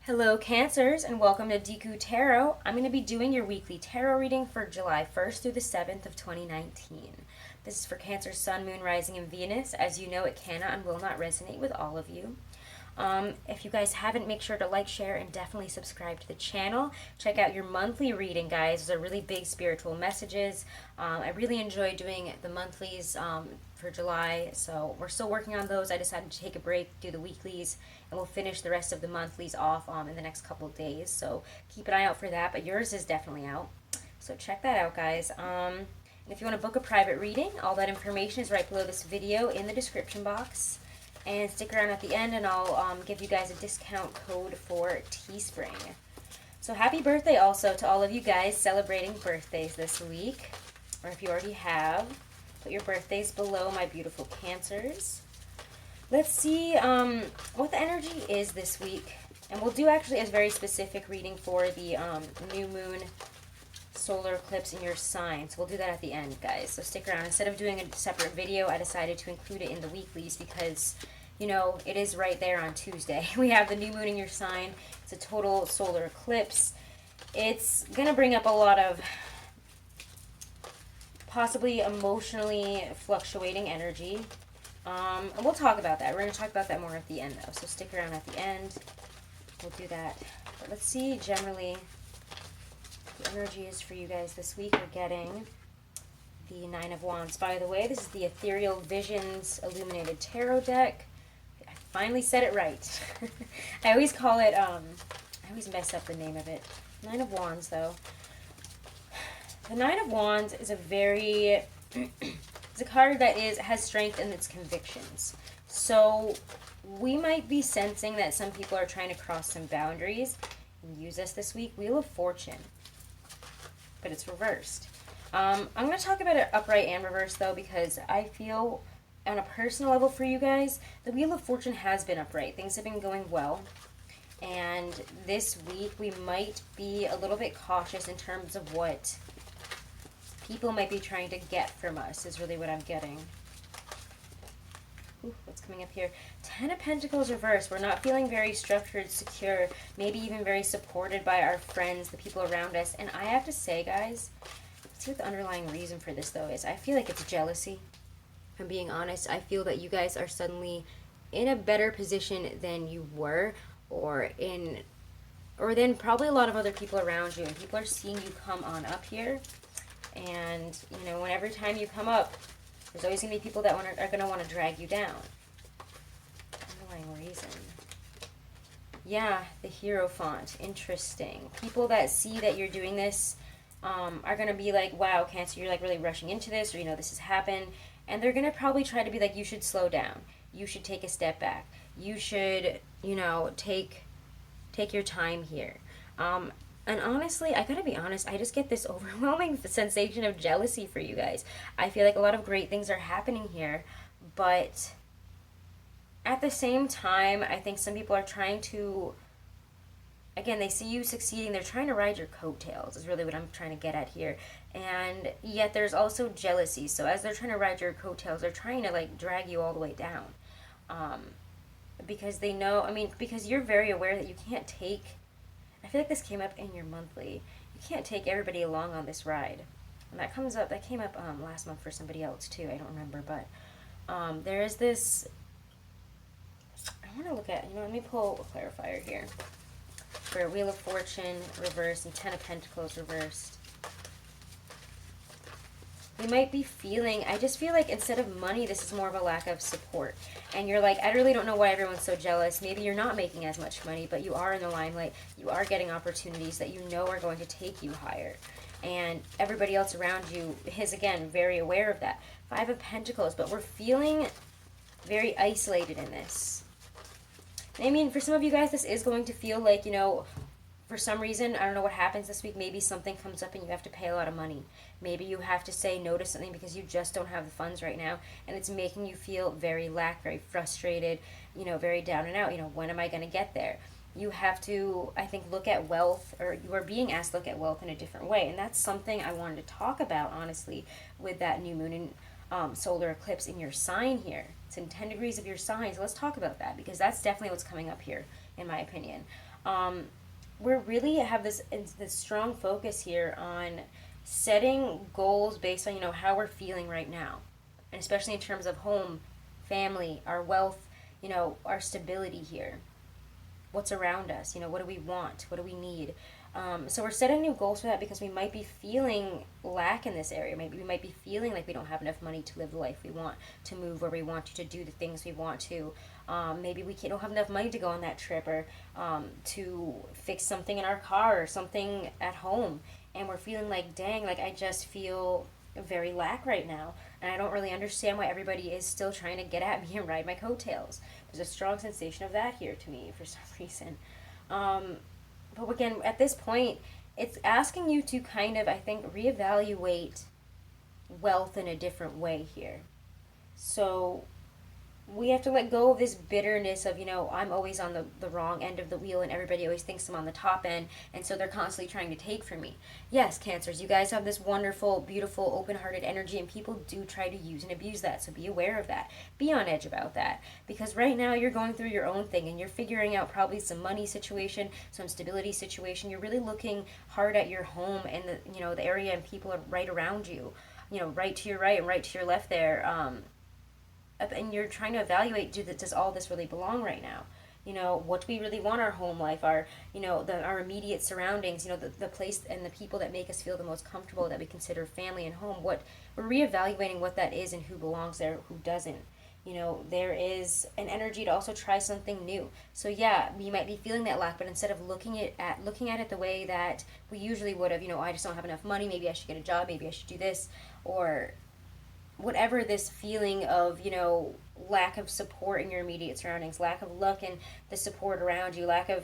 Hello Cancers and welcome to Deku Tarot. I'm going to be doing your weekly tarot reading for July 1st through the 7th of 2019. This is for Cancer, Sun, Moon, Rising, and Venus. As you know, it cannot and will not resonate with all of you. If you guys haven't, make sure to like, share, and definitely subscribe to the channel. Check out your monthly reading, guys. Those are really big spiritual messages. I really enjoy doing the monthlies for July, so we're still working on those. I decided to take a break, do the weeklies, and we'll finish the rest of the monthlies off in the next couple of days. So keep an eye out for that, but yours is definitely out. So check that out, guys. And if you want to book a private reading, all that information is right below this video in the description box. And stick around at the end and I'll give you guys a discount code for Teespring. So happy birthday also to all of you guys celebrating birthdays this week. Or if you already have, put your birthdays below, my beautiful Cancers. Let's see what the energy is this week. And we'll do actually a very specific reading for the new moon solar eclipse in your sign. So we'll do that at the end, guys. So stick around. Instead of doing a separate video, I decided to include it in the weeklies because, you know, it is right there on Tuesday. We have the new moon in your sign. It's a total solar eclipse. It's going to bring up a lot of possibly emotionally fluctuating energy. And we'll talk about that. We're going to talk about that more at the end, though. So stick around at the end. We'll do that. But let's see generally the energy is for you guys this week. We're getting the Nine of Wands. By the way, this is the Ethereal Visions Illuminated Tarot deck. I finally said it right. I always call it, I always mess up the name of it. Nine of Wands, though. The Nine of Wands is a very, it's a card that has strength in its convictions. So we might be sensing that some people are trying to cross some boundaries and use us this week. Wheel of Fortune. But it's reversed. I'm going to talk about it upright and reversed, though, because I feel on a personal level for you guys, the Wheel of Fortune has been upright. Things have been going well. And this week, we might be a little bit cautious in terms of what people might be trying to get from us, is really what I'm getting. Ooh, what's coming up here? Ten of Pentacles reversed. We're not feeling very structured, secure, maybe even very supported by our friends, the people around us. And I have to say, guys, let's see what the underlying reason for this, though, is. I feel like it's jealousy. If I'm being honest, I feel that you guys are suddenly in a better position than you were, or than probably a lot of other people around you. And people are seeing you come on up here. And, you know, every time you come up, there's always going to be people that are going to want to drag you down. Underlying reason. Yeah, the Hierophant. Interesting. People that see that you're doing this are going to be like, wow, Cancer, you're like really rushing into this, or, you know, this has happened. And they're going to probably try to be like, you should slow down. You should take a step back. You should, you know, take your time here. And honestly, I gotta be honest, I just get this overwhelming sensation of jealousy for you guys. I feel like a lot of great things are happening here, but at the same time, I think some people are trying to, again, they see you succeeding, they're trying to ride your coattails, is really what I'm trying to get at here. And yet there's also jealousy, so as they're trying to ride your coattails, they're trying to, like, drag you all the way down. Because they know, I mean, because you're very aware that you can't take, I feel like this came up in your monthly. You can't take everybody along on this ride. And that came up last month for somebody else too. I don't remember, but there is this, I want to look at, you know, let me pull a clarifier here. For Wheel of Fortune reversed and Ten of Pentacles reversed. You might be feeling, I just feel like instead of money, this is more of a lack of support. And you're like, I really don't know why everyone's so jealous. Maybe you're not making as much money, but you are in the limelight. You are getting opportunities that you know are going to take you higher. And everybody else around you is, again, very aware of that. Five of Pentacles, but we're feeling very isolated in this. I mean, for some of you guys, this is going to feel like, you know, for some reason, I don't know what happens this week, maybe something comes up and you have to pay a lot of money. Maybe you have to say no to something because you just don't have the funds right now, and it's making you feel very very frustrated, you know, very down and out. You know, when am I going to get there? You have to, I think, look at wealth, or you are being asked to look at wealth in a different way, and that's something I wanted to talk about, honestly, with that new moon and solar eclipse in your sign here. It's in 10 degrees of your sign, so let's talk about that, because that's definitely what's coming up here. in my opinion. We really have this strong focus here on setting goals based on, how we're feeling right now, and especially in terms of home, family, our wealth, our stability here, what's around us, what do we want, what do we need. So we're setting new goals for that because we might be feeling lack in this area. Maybe we might be feeling like we don't have enough money to live the life we want, to move where we want to do the things we want to. Maybe we don't have enough money to go on that trip, or to fix something in our car or something at home. And we're feeling like, dang, like I just feel very lack right now. And I don't really understand why everybody is still trying to get at me and ride my coattails. There's a strong sensation of that here to me for some reason. But again, at this point, it's asking you to kind of, I think, reevaluate wealth in a different way here. So we have to let go of this bitterness of, I'm always on the wrong end of the wheel and everybody always thinks I'm on the top end, and so they're constantly trying to take from me. Yes, Cancers, you guys have this wonderful, beautiful, open-hearted energy, and people do try to use and abuse that, so be aware of that. Be on edge about that, because right now you're going through your own thing and you're figuring out probably some money situation, some stability situation. You're really looking hard at your home and the area and people are right around you, right to your right and right to your left there. And you're trying to evaluate, does all this really belong right now? What do we really want our home life, our our immediate surroundings, the place and the people that make us feel the most comfortable, that we consider family and home. What we're reevaluating what that is and who belongs there, who doesn't. There is an energy to also try something new. So yeah, we might be feeling that lack, but instead of looking at it the way that we usually would have, I just don't have enough money, maybe I should get a job, maybe I should do this, or whatever this feeling of, lack of support in your immediate surroundings, lack of luck in the support around you, lack of,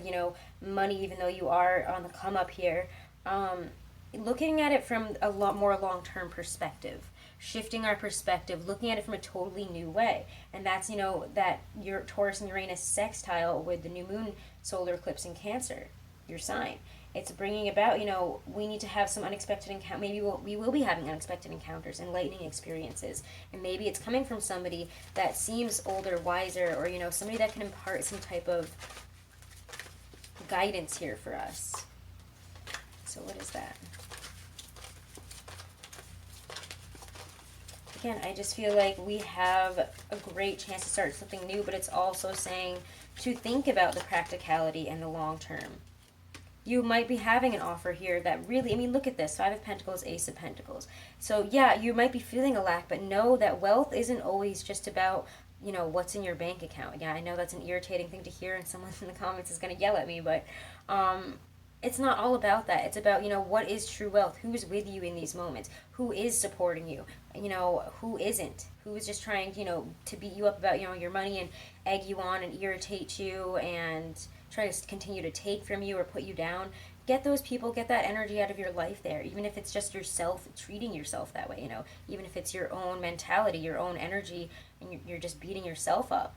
money, even though you are on the come up here, looking at it from a lot more long-term perspective, shifting our perspective, looking at it from a totally new way. And that's, that your Taurus and Uranus sextile with the new moon solar eclipse in Cancer, your sign. It's bringing about, we need to have some unexpected encounter. Maybe we will be having unexpected encounters, enlightening experiences. And maybe it's coming from somebody that seems older, wiser, or, somebody that can impart some type of guidance here for us. So what is that? Again, I just feel like we have a great chance to start something new, but it's also saying to think about the practicality and the long term. You might be having an offer here that really, look at this, Five of Pentacles, Ace of Pentacles. So yeah, you might be feeling a lack, but know that wealth isn't always just about, what's in your bank account. Yeah, I know that's an irritating thing to hear, and someone in the comments is going to yell at me, but it's not all about that. It's about, what is true wealth? Who's with you in these moments? Who is supporting you? Who isn't? Who is just trying, to beat you up about, your money and egg you on and irritate you and try to continue to take from you or put you down. Get those people, get that energy out of your life there, even if it's just yourself treating yourself that way, even if it's your own mentality, your own energy, and you're just beating yourself up.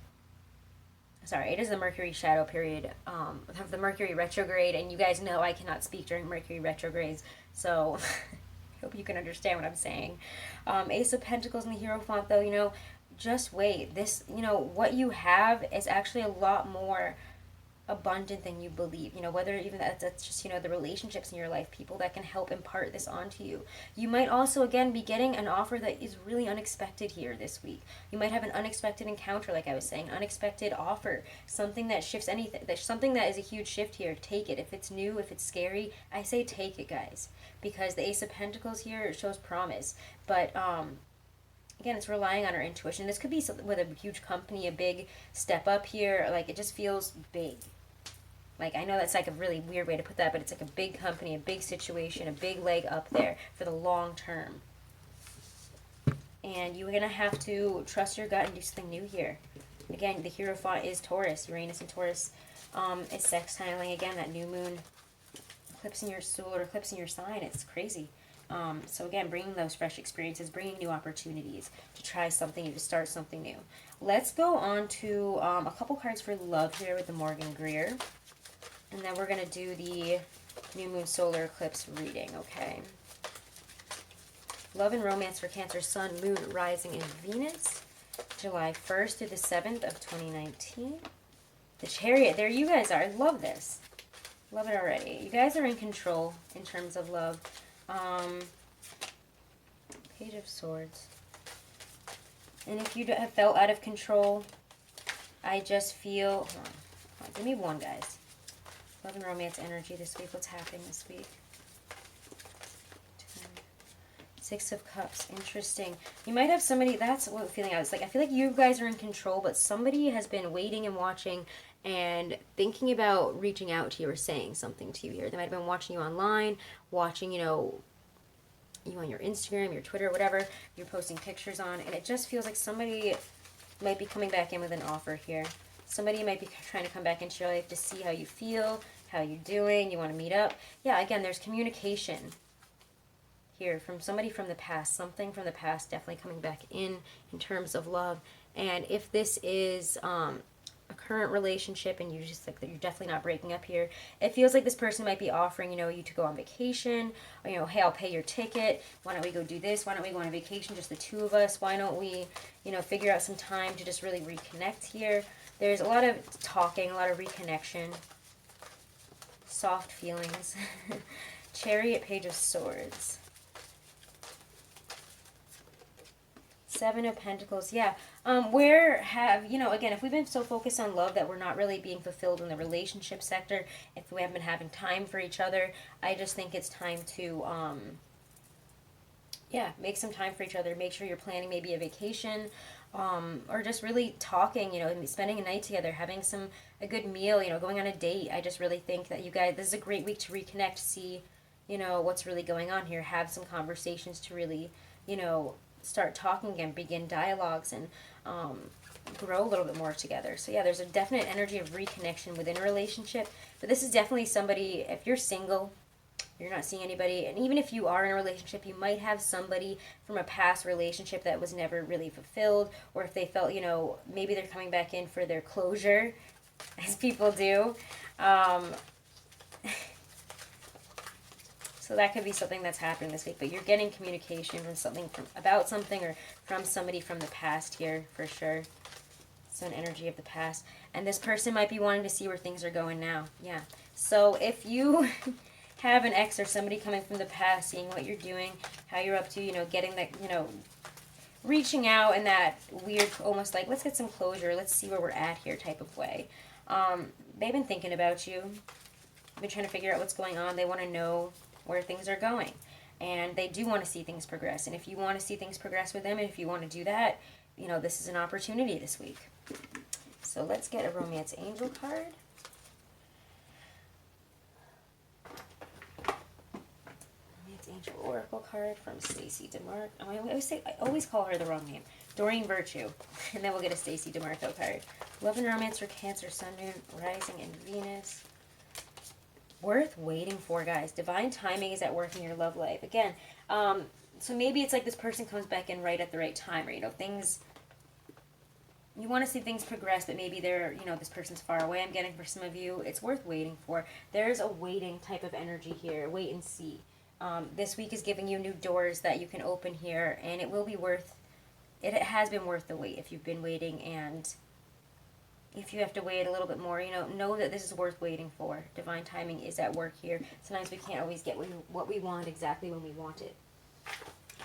Sorry, it is the Mercury shadow period of the Mercury retrograde, and you guys know I cannot speak during Mercury retrogrades, so I hope you can understand what I'm saying. Ace of Pentacles in the Hierophant, though, just wait. This, what you have is actually a lot more abundant than you believe, whether even that's just, the relationships in your life, people that can help impart this onto you. You might also, again, be getting an offer that is really unexpected here this week. You might have an unexpected encounter, like I was saying, unexpected offer, something that shifts anything, something that is a huge shift here. Take it. If it's new, if it's scary, I say take it, guys, because the Ace of Pentacles here shows promise, but again, it's relying on our intuition. This could be something with a huge company, a big step up here. Like, it just feels big. Like, I know that's like a really weird way to put that, but it's like a big company, a big situation, a big leg up there for the long term. And you're going to have to trust your gut and do something new here. Again, the Hierophant is Taurus. Uranus and Taurus is sextiling, again, that new moon eclipsing your solar, eclipsing your sign. It's crazy. So again, bringing those fresh experiences, bringing new opportunities to try something new, to start something new. Let's go on to a couple cards for love here with the Morgan Greer. And then we're going to do the new moon solar eclipse reading, okay? Love and romance for Cancer, Sun, Moon, Rising, and Venus. July 1st through the 7th of 2019. The Chariot. There you guys are. I love this. Love it already. You guys are in control in terms of love. Page of Swords. And if you have felt out of control, I just feel... Hold on, give me one, guys. Love and romance energy this week. What's happening this week? Six of Cups. Interesting. You might have somebody... That's what feeling I was like. I feel like you guys are in control, but somebody has been waiting and watching and thinking about reaching out to you or saying something to you here. They might have been watching you online, watching, you know, you on your Instagram, your Twitter, whatever you're posting pictures on, and it just feels like somebody might be coming back in with an offer here. Somebody might be trying to come back into your life to see how you feel, how you're doing, you want to meet up. Yeah, again, there's communication here from somebody from the past, something from the past definitely coming back in terms of love. And if this is a current relationship and you just like that, you're definitely not breaking up here. It feels like this person might be offering, you know, you to go on vacation, or, you know, hey, I'll pay your ticket. Why don't we go do this? Why don't we go on a vacation, just the two of us? Why don't we, you know, figure out some time to just really reconnect here? There's a lot of talking, a lot of reconnection, soft feelings. Chariot, Page of Swords. Seven of Pentacles, yeah. Where have, you know, again, if we've been so focused on love that we're not really being fulfilled in the relationship sector, if we haven't been having time for each other, I just think it's time to, yeah, make some time for each other. Make sure you're planning maybe a vacation, or just really talking, you know, spending a night together, having a good meal, you know, going on a date. I just really think that you guys, this is a great week to reconnect, see, you know, what's really going on here, have some conversations to really, you know, start talking again, begin dialogues, and grow a little bit more together. So yeah, there's a definite energy of reconnection within a relationship, but this is definitely somebody, if you're single, you're not seeing anybody, and even if you are in a relationship, you might have somebody from a past relationship that was never really fulfilled, or if they felt, you know, maybe they're coming back in for their closure, as people do. So that could be something that's happening this week, but you're getting communication from something about something or from somebody from the past here for sure. So an energy of the past. And this person might be wanting to see where things are going now. Yeah. So if you have an ex or somebody coming from the past, seeing what you're doing, how you're up to, you know, getting that, you know, reaching out in that weird, almost like, let's get some closure, let's see where we're at here type of way. They've been thinking about you. Been trying to figure out what's going on. They want to know where things are going, and they do want to see things progress. And if you want to see things progress with them, and if you want to do that, you know, this is an opportunity this week. So let's get a romance angel card. Romance angel oracle card from Stacey DeMarco. I always call her the wrong name. Doreen Virtue. And then we'll get a Stacey DeMarco card. Love and romance for Cancer, Sun, Moon, Rising, and Venus. Worth waiting for, guys. Divine timing is at work in your love life. Again, so maybe it's like this person comes back in right at the right time, or, you know, things, you want to see things progress, but maybe they're, you know, this person's far away. I'm getting for some of you, it's worth waiting for. There's a waiting type of energy here. Wait and see. This week is giving you new doors that you can open here, and it will be worth, it has been worth the wait if you've been waiting, and if you have to wait a little bit more, you know that this is worth waiting for. Divine timing is at work here. Sometimes we can't always get what we want exactly when we want it.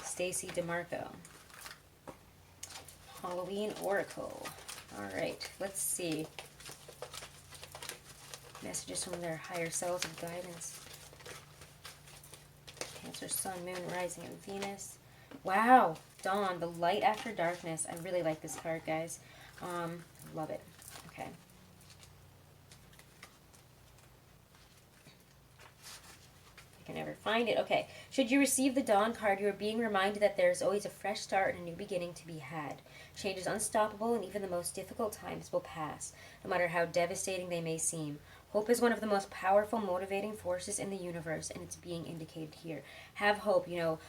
Stacey DeMarco. Halloween Oracle. All right, let's see. Messages from their higher selves and guidance. Cancer, Sun, Moon, Rising, and Venus. Wow, Dawn, the light after darkness. I really like this card, guys. Love it. Okay. I can never find it. Okay. Should you receive the Dawn card, you are being reminded that there is always a fresh start and a new beginning to be had. Change is unstoppable, and even the most difficult times will pass, no matter how devastating they may seem. Hope is one of the most powerful motivating forces in the universe, and it's being indicated here. Have hope, you know.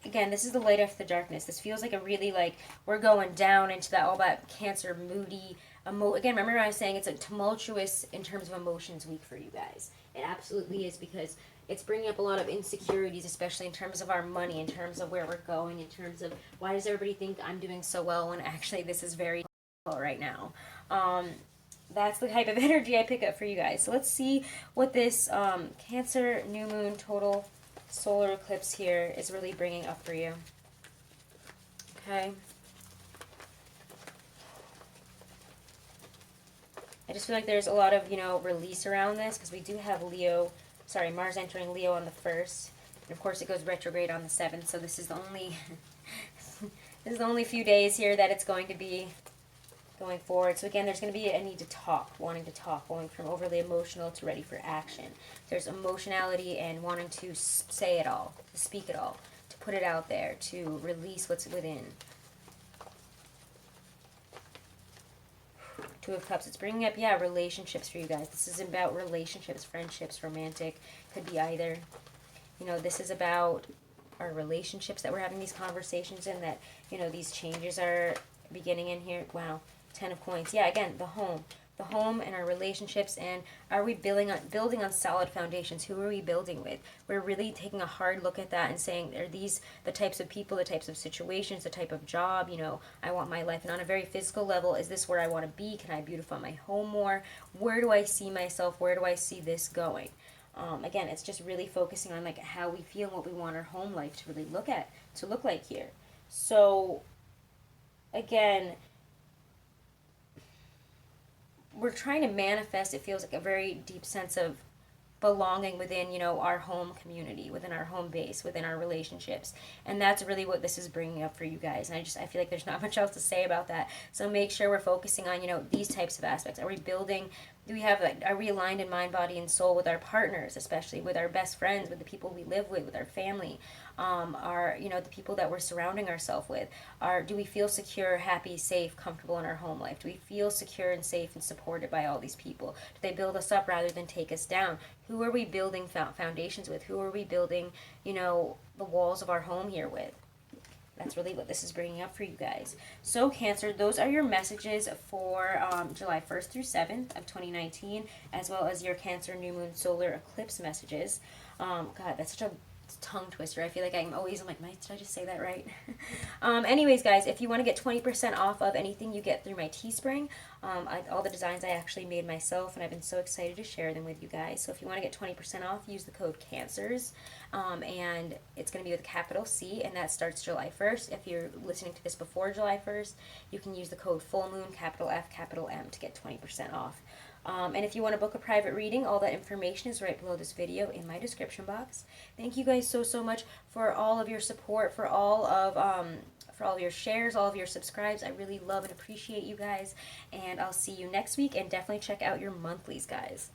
Again, this is the light after the darkness. This feels like a really, like, we're going down into that, all that Cancer, moody, again, remember I was saying it's a tumultuous in terms of emotions week for you guys. It absolutely is, because it's bringing up a lot of insecurities, especially in terms of our money, in terms of where we're going, in terms of why does everybody think I'm doing so well when actually this is very difficult right now. that's the type of energy I pick up for you guys. So let's see what this Cancer new moon total solar eclipse here is really bringing up for you. Okay. I just feel like there's a lot of, release around this because we do have Mars entering Leo on the 1st. And of course it goes retrograde on the 7th. So this is the only, this is the only few days here that it's going to be going forward. So again, there's going to be a need to talk, wanting to talk, going from overly emotional to ready for action. There's emotionality and wanting to say it all, to speak it all, to put it out there, to release what's within. Two of Cups. It's bringing up, relationships for you guys. This is about relationships, friendships, romantic. Could be either. This is about our relationships that we're having these conversations in, that, these changes are beginning in here. Wow. 10 of Coins. Yeah, again, the home. The home and our relationships, and are we building on solid foundations? Who are we building with? We're really taking a hard look at that and saying, are these the types of people, the types of situations, the type of job, I want my life. And on a very physical level, is this where I want to be? Can I beautify my home more? Where do I see myself? Where do I see this going? Again, it's just really focusing on like how we feel and what we want our home life to really look like here. So again, we're trying to manifest, it feels like, a very deep sense of belonging within, our home community, within our home base, within our relationships. And that's really what this is bringing up for you guys. And I feel like there's not much else to say about that. So make sure we're focusing on, these types of aspects. Are we aligned in mind, body, and soul with our partners, especially with our best friends, with the people we live with our family, the people that we're surrounding ourselves with? Do we feel secure, happy, safe, comfortable in our home life? Do we feel secure and safe and supported by all these people? Do they build us up rather than take us down? Who are we building foundations with? Who are we building, the walls of our home here with? That's really what this is bringing up for you guys. So Cancer, those are your messages for July 1st through 7th of 2019, as well as your Cancer new moon solar eclipse messages. God, that's such a tongue twister. I feel like I'm like, did I just say that right? Anyways, guys, if you want to get 20% off of anything you get through my Teespring, all the designs I actually made myself, and I've been so excited to share them with you guys. So if you want to get 20% off, use the code CANCERS, and it's going to be with a capital C, and that starts July 1st. If you're listening to this before July 1st, you can use the code full moon, capital F, capital M, to get 20% off. And if you want to book a private reading, all that information is right below this video in my description box. Thank you guys so much for all of your support, for all of your shares, all of your subscribes. I really love and appreciate you guys, and I'll see you next week, and definitely check out your monthlies, guys.